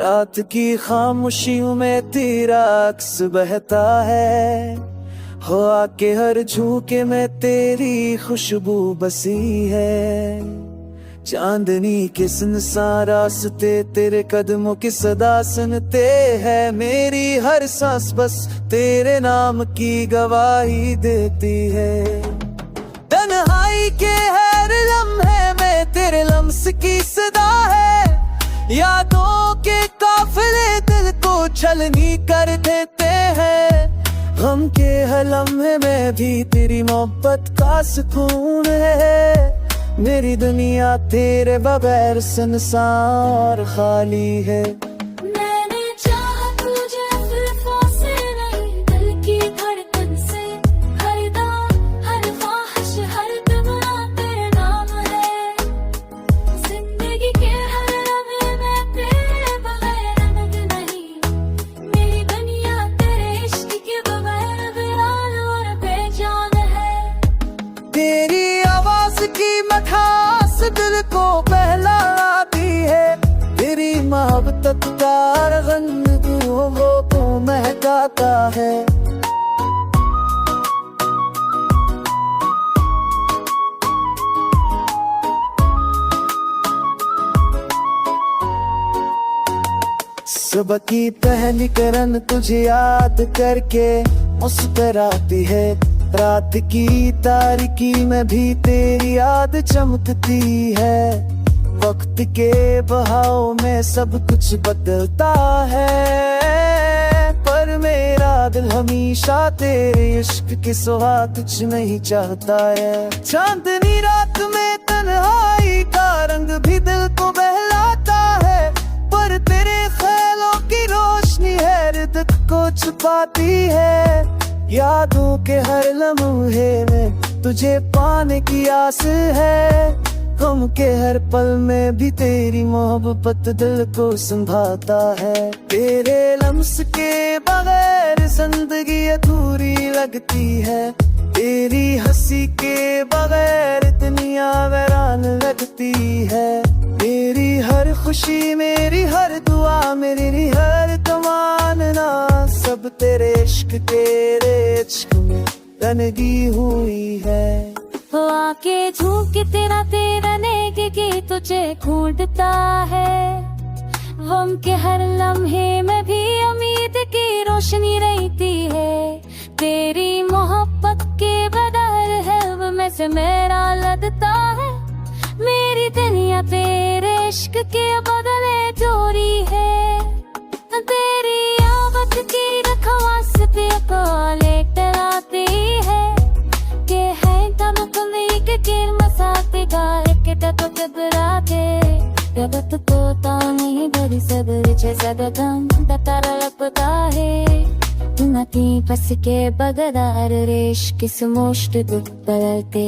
रात की खामोशियों में तेरा अक्स बहता है, हो आके हर झूके में तेरी खुशबू बसी है। चांदनी के सुनसान रास्ते तेरे कदमों की सदा सुनते हैं, मेरी हर सांस बस तेरे नाम की गवाही देती है। तन्हाई के हर लम्हे में तेरे लम्स की सदा है, यादों के काफिले दिल को छलनी कर देते हैं। गम के हर लम्हे में भी तेरी मोहब्बत का सुकून है, मेरी दुनिया तेरे बगैर सुनसान खाली है। मैंने चाहा तुझे अल्फाज़ से नहीं, दिल की धड़कन से, हर दाम हर ख्वाहिश हर तमन्ना तेरे नाम है। जिंदगी के हर लम्हे में तेरे बगैर रंग नहीं, मेरी दुनिया तेरे इश्क के बगैर वीरान और बेजान है। तेरी आवाज की मठास दिल को बहलाती है, तेरी मोहब्बत का रंग रूहों को महकाता है। सुबह की पहली किरण तुझे याद करके मुस्कुराती है, रात की तारीकी में भी तेरी याद चमकती है। वक्त के बहाव में सब कुछ बदलता है, पर मेरा दिल हमेशा तेरे इश्क के सिवा कुछ नहीं चाहता है। चांदनी रात में तन्हाई का रंग भी दिल को बहलाता है, पर तेरे ख्यालों की रोशनी है दुख को छुपाती है। यादों के हर लम्हे में तुझे पाने की आस है, गम के हर पल में भी तेरी मोहब्बत दिल को संभालता है। तेरे लम्स के बगैर जिंदगी अधूरी लगती है, तेरी हंसी के बगैर दुनिया वीरान लगती है। मेरी हर खुशी मेरी हर दुआ मेरी हर तमन्ना सब तेरे इश्क में तनगी हुई है। वो आके झूक तेरा तेरा नेक के तुझे ढूंढता है, गम के हर लम्हे में भी उम्मीद की रोशनी रहती है। तेरी मोहब्बत के बदर है वो में से मेरा लगता है, मेरी दुनिया तेरे इश्क के बदले जोरी है। तेरी आवाज़ की रखवास पे कॉले टराती है, के है तब तुम्हें के किर मसाते गाय के टटो घबराते, जब तो पोता नहीं बड़ी सब्र छे सदगम तारा लगता है। नती पस के बगदार रेश किस मोस्ट दुख बदलते